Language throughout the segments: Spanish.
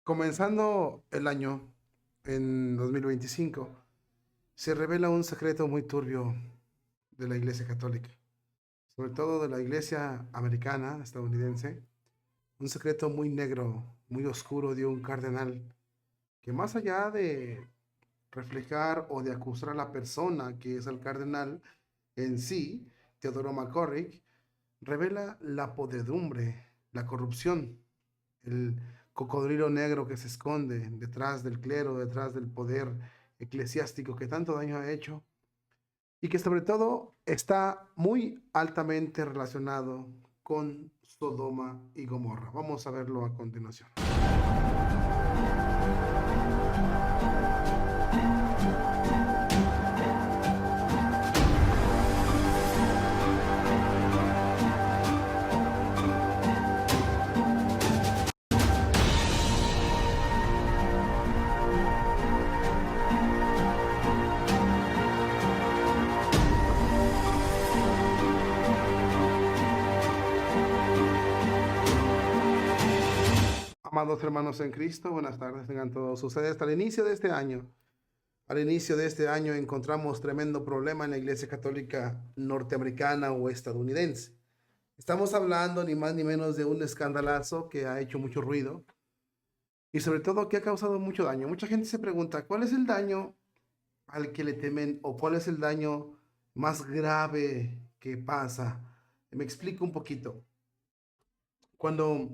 Comenzando el año en 2025, se revela un secreto muy turbio de la Iglesia Católica, sobre todo de la Iglesia americana, estadounidense, un secreto muy negro, muy oscuro de un cardenal que más allá de reflejar o de acusar a la persona que es el cardenal en sí, Teodoro McCorrick, revela la podredumbre, la corrupción, el cocodrilo negro que se esconde detrás del clero, detrás del poder eclesiástico que tanto daño ha hecho y que sobre todo está muy altamente relacionado con Sodoma y Gomorra. Vamos a verlo a continuación. Amados hermanos en Cristo, buenas tardes tengan todos ustedes. Al inicio de este año, encontramos tremendo problema en la Iglesia Católica norteamericana o estadounidense. Estamos hablando ni más ni menos de un escandalazo que ha hecho mucho ruido y sobre todo que ha causado mucho daño. Mucha gente se pregunta, ¿cuál es el daño al que le temen o cuál es el daño más grave que pasa? Me explico un poquito. Cuando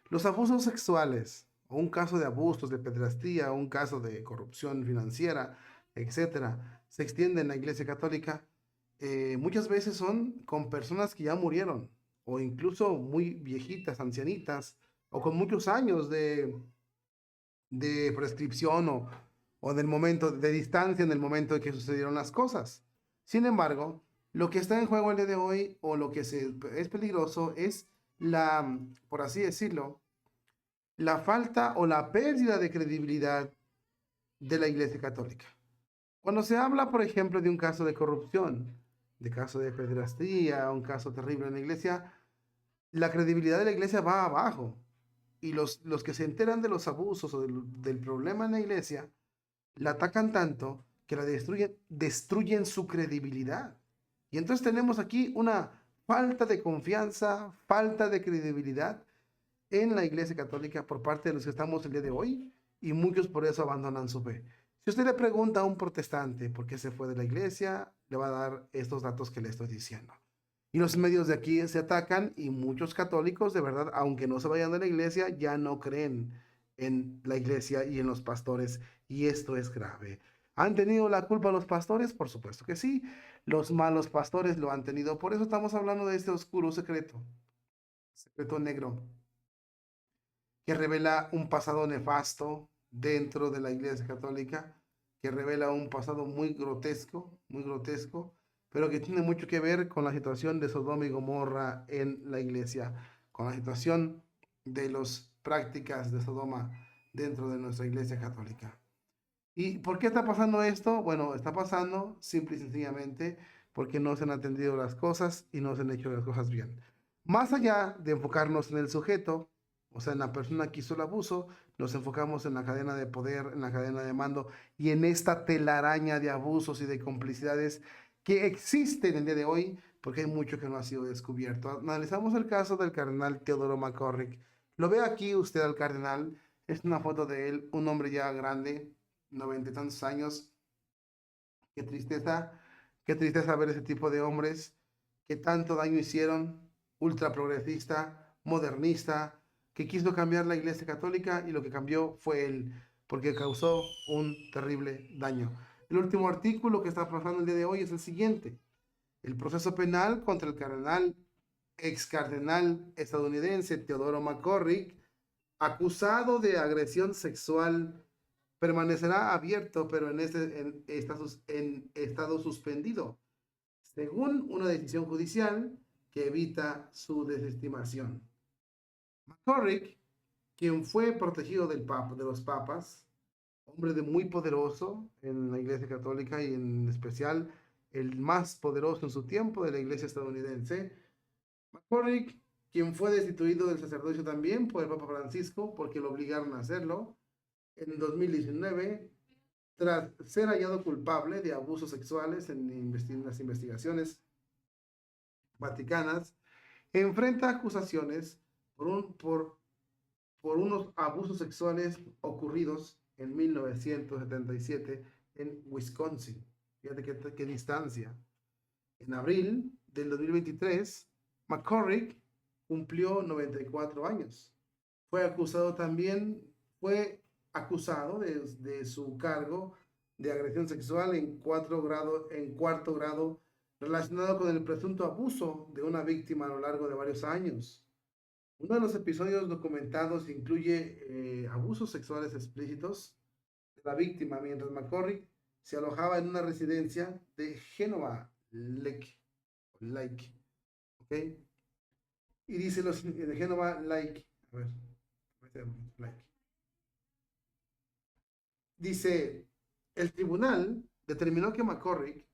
los abusos sexuales o un caso de abusos, de pederastía, o un caso de corrupción financiera, etcétera, se extiende en la Iglesia Católica, muchas veces son con personas que ya murieron o incluso muy viejitas, ancianitas o con muchos años de prescripción o del momento de distancia en el momento de que sucedieron las cosas. Sin embargo, lo que está en juego el día de hoy o lo que es peligroso es la, por así decirlo, la falta o la pérdida de credibilidad de la Iglesia Católica. Cuando se habla, por ejemplo, de un caso de corrupción, de caso de pederastía, un caso terrible en la Iglesia, la credibilidad de la Iglesia va abajo. Y los que se enteran de los abusos o del problema en la Iglesia, la atacan tanto que la destruyen su credibilidad. Y entonces tenemos aquí una falta de confianza, falta de credibilidad en la Iglesia Católica por parte de los que estamos el día de hoy y muchos por eso abandonan su fe. Si usted le pregunta a un protestante por qué se fue de la Iglesia, le va a dar estos datos que le estoy diciendo. Y los medios de aquí se atacan y muchos católicos, de verdad, aunque no se vayan de la Iglesia, ya no creen en la Iglesia y en los pastores y esto es grave. ¿Han tenido la culpa los pastores? Por supuesto que sí. Los malos pastores lo han tenido. Por eso estamos hablando de este oscuro secreto, secreto negro que revela un pasado nefasto dentro de la Iglesia Católica, que revela un pasado muy grotesco, pero que tiene mucho que ver con la situación de Sodoma y Gomorra en la Iglesia, con la situación de las prácticas de Sodoma dentro de nuestra Iglesia Católica. ¿Y por qué está pasando esto? Bueno, está pasando simple y sencillamente porque no se han atendido las cosas y no se han hecho las cosas bien. Más allá de enfocarnos en el sujeto, o sea, en la persona que hizo el abuso, nos enfocamos en la cadena de poder, en la cadena de mando y en esta telaraña de abusos y de complicidades que existen el día de hoy, porque hay mucho que no ha sido descubierto. Analizamos el caso del cardenal Teodoro McCorrick. Lo ve aquí usted al cardenal, es una foto de él, un hombre ya grande, 90 y tantos años. Qué tristeza ver ese tipo de hombres que tanto daño hicieron, ultra progresista, modernista, que quiso cambiar la Iglesia Católica y lo que cambió fue él, porque causó un terrible daño. El último artículo que está pasando el día de hoy es el siguiente. El proceso penal contra el cardenal, ex cardenal estadounidense Teodoro McCorrick, acusado de agresión sexual, permanecerá abierto, pero en estado suspendido, según una decisión judicial que evita su desestimación. McCorrick, quien fue protegido de los papas, hombre de muy poderoso en la Iglesia Católica y en especial el más poderoso en su tiempo de la Iglesia estadounidense, McCorrick quien fue destituido del sacerdocio también por el Papa Francisco, porque lo obligaron a hacerlo en 2019, tras ser hallado culpable de abusos sexuales en las investigaciones vaticanas, enfrenta acusaciones por unos abusos sexuales ocurridos en 1977 en Wisconsin. Fíjate qué distancia. En abril del 2023, McCorrick cumplió 94 años. Fue acusado de su cargo de agresión sexual en cuarto grado relacionado con el presunto abuso de una víctima a lo largo de varios años. Uno de los episodios documentados incluye abusos sexuales explícitos de la víctima mientras McCorrick se alojaba en una residencia de Genova Lake, ¿ok? Y dice de Genova Lake, a ver, Lake. Dice, el tribunal determinó que McCorrick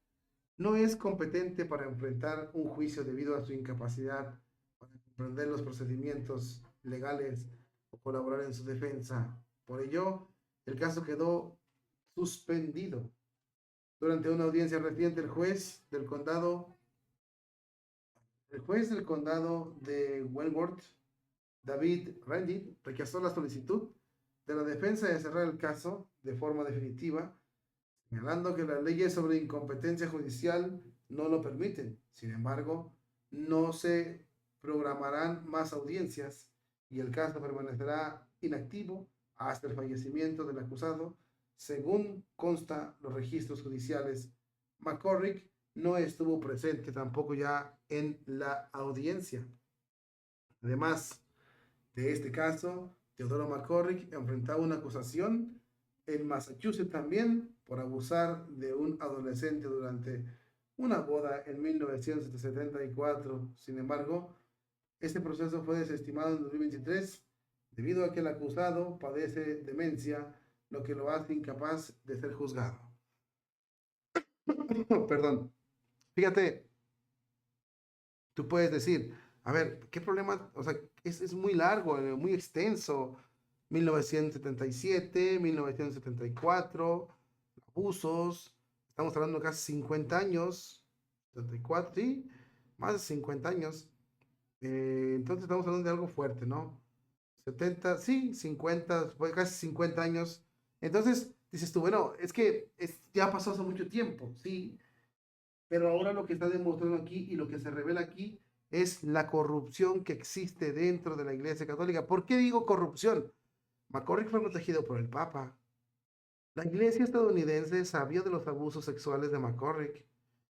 no es competente para enfrentar un juicio debido a su incapacidad para comprender los procedimientos legales o colaborar en su defensa. Por ello, el caso quedó suspendido. Durante una audiencia reciente, el juez del condado de Wentworth, David Randy, rechazó la solicitud de la defensa de cerrar el caso de forma definitiva, señalando que las leyes sobre incompetencia judicial no lo permiten. Sin embargo, no se programarán más audiencias y el caso permanecerá inactivo hasta el fallecimiento del acusado, según consta los registros judiciales. McCorrick no estuvo presente tampoco ya en la audiencia. Además de este caso, Teodoro McCorrick enfrentaba una acusación en Massachusetts también por abusar de un adolescente durante una boda en 1974. Sin embargo, este proceso fue desestimado en 2023 debido a que el acusado padece demencia, lo que lo hace incapaz de ser juzgado. Perdón. Fíjate, tú puedes decir, a ver, ¿qué problema? O sea, es muy largo, muy extenso. 1977, 1974, abusos, estamos hablando de casi 50 años, 74, sí, más de 50 años. Entonces estamos hablando de algo fuerte, ¿no? 70, sí, 50, pues casi 50 años. Entonces dices tú, bueno, es que ya pasó hace mucho tiempo, sí, pero ahora lo que está demostrando aquí y lo que se revela aquí es la corrupción que existe dentro de la Iglesia Católica. ¿Por qué digo corrupción? McCorrick fue protegido por el Papa. La Iglesia estadounidense sabía de los abusos sexuales de McCorrick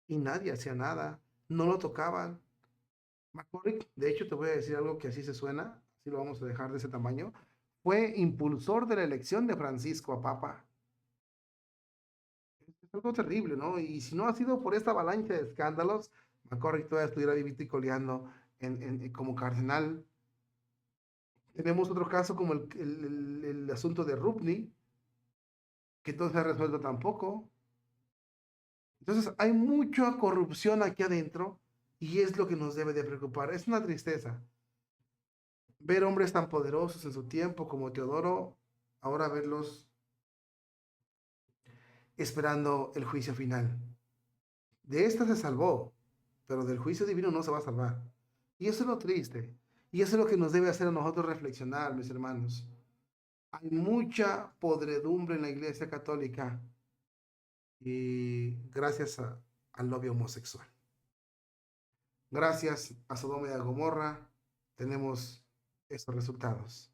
y nadie hacía nada, no lo tocaban. McCorrick, de hecho te voy a decir algo que así se suena, así lo vamos a dejar de ese tamaño, fue impulsor de la elección de Francisco a Papa. Es algo terrible, ¿no? Y si no ha sido por esta avalancha de escándalos, McCorrick todavía estuviera vivito y coleando como cardenal. Tenemos otro caso como el asunto de Rupni, que no se ha resuelto tampoco. Entonces hay mucha corrupción aquí adentro y es lo que nos debe de preocupar. Es una tristeza ver hombres tan poderosos en su tiempo como Teodoro, ahora verlos esperando el juicio final. De esta se salvó, pero del juicio divino no se va a salvar. Y eso es lo triste. Y eso es lo que nos debe hacer a nosotros reflexionar, mis hermanos. Hay mucha podredumbre en la Iglesia Católica y gracias al lobby homosexual. Gracias a Sodoma y a Gomorra tenemos estos resultados.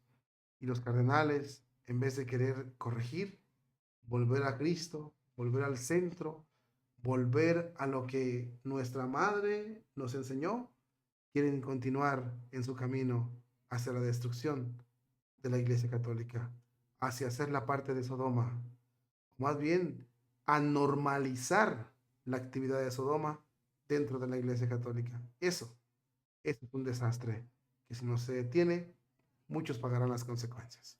Y los cardenales, en vez de querer corregir, volver a Cristo, volver al centro, volver a lo que nuestra madre nos enseñó, quieren continuar en su camino hacia la destrucción de la Iglesia Católica, hacia ser la parte de Sodoma, más bien a normalizar la actividad de Sodoma dentro de la Iglesia Católica. Eso es un desastre que si no se detiene, muchos pagarán las consecuencias.